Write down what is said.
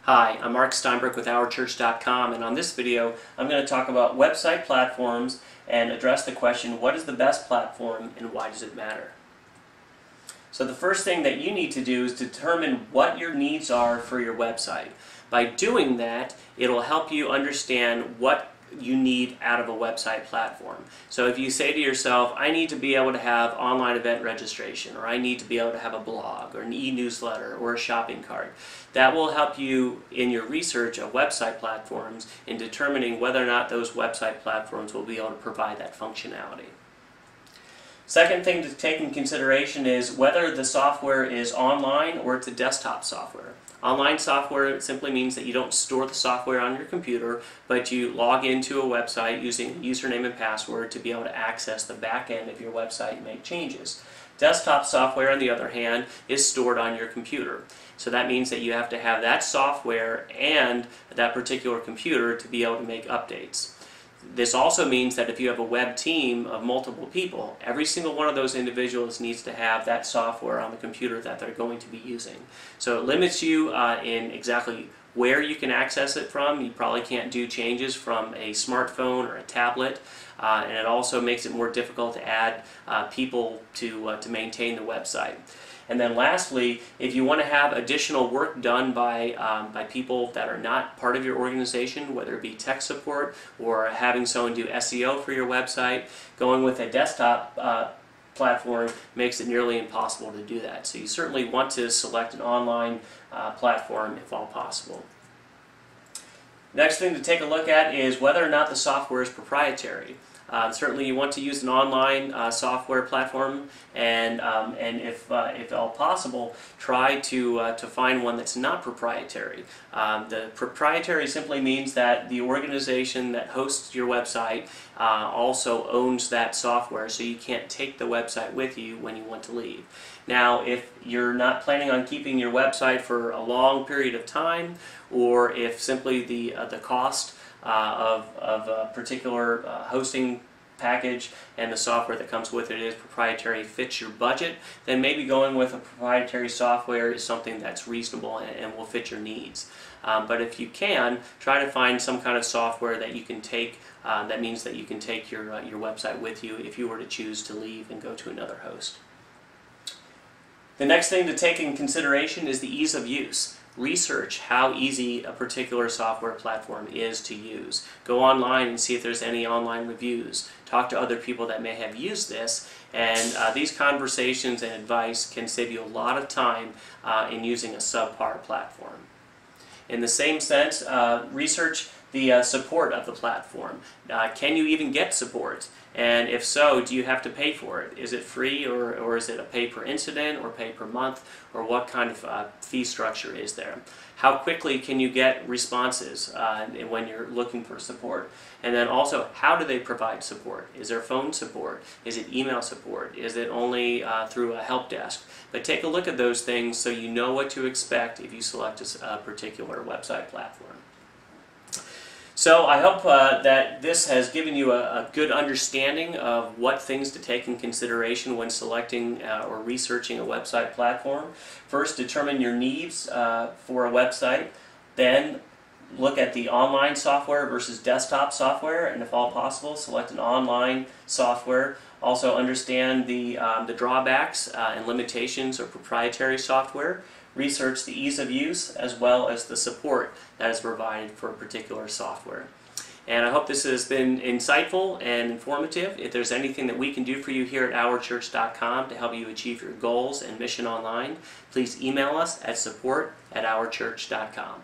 Hi, I'm Mark Steinberg with OurChurch.com, and on this video I'm going to talk about website platforms and address the question, what is the best platform and why does it matter? So the first thing that you need to do is determine what your needs are for your website. By doing that, it'll help you understand what you need out of a website platform. So if you say to yourself, I need to be able to have online event registration, or I need to be able to have a blog, or an e-newsletter, or a shopping cart, that will help you in your research of website platforms in determining whether or not those website platforms will be able to provide that functionality. Second thing to take in consideration is whether the software is online or it's a desktop software. Online software simply means that you don't store the software on your computer, but you log into a website using a username and password to be able to access the back end of your website and make changes. Desktop software, on the other hand, is stored on your computer. So that means that you have to have that software and that particular computer to be able to make updates. This also means that if you have a web team of multiple people, every single one of those individuals needs to have that software on the computer that they're going to be using. So it limits you in exactly where you can access it from. You probably can't do changes from a smartphone or a tablet, and it also makes it more difficult to add people to maintain the website. And then lastly, if you want to have additional work done by people that are not part of your organization, whether it be tech support or having someone do SEO for your website, going with a desktop platform makes it nearly impossible to do that. So you certainly want to select an online platform if all possible. Next thing to take a look at is whether or not the software is proprietary. Certainly you want to use an online software platform, and if at all possible, try to find one that's not proprietary. The proprietary simply means that the organization that hosts your website also owns that software, so you can't take the website with you when you want to leave. Now, if you're not planning on keeping your website for a long period of time, or if simply the cost of a particular hosting package and the software that comes with it is proprietary fits your budget, then maybe going with a proprietary software is something that's reasonable and will fit your needs. But if you can, try to find some kind of software that you can take, that means that you can take your website with you if you were to choose to leave and go to another host. The next thing to take in consideration is the ease of use. Research how easy a particular software platform is to use. Go online and see if there's any online reviews. Talk to other people that may have used this, and these conversations and advice can save you a lot of time in using a subpar platform. In the same sense, research the support of the platform. Can you even get support? And if so, do you have to pay for it? Is it free, or is it a pay per incident or pay per month, or what kind of fee structure is there? How quickly can you get responses when you're looking for support? And then also, how do they provide support? Is there phone support? Is it email support? Is it only through a help desk? But take a look at those things so you know what to expect if you select a particular website platform. So I hope that this has given you a good understanding of what things to take in consideration when selecting or researching a website platform. First, determine your needs for a website. Then look at the online software versus desktop software, and if all possible, select an online software. Also understand the drawbacks and limitations of proprietary software. Research the ease of use as well as the support that is provided for a particular software. And I hope this has been insightful and informative. If there's anything that we can do for you here at OurChurch.com to help you achieve your goals and mission online, please email us at support@OurChurch.com.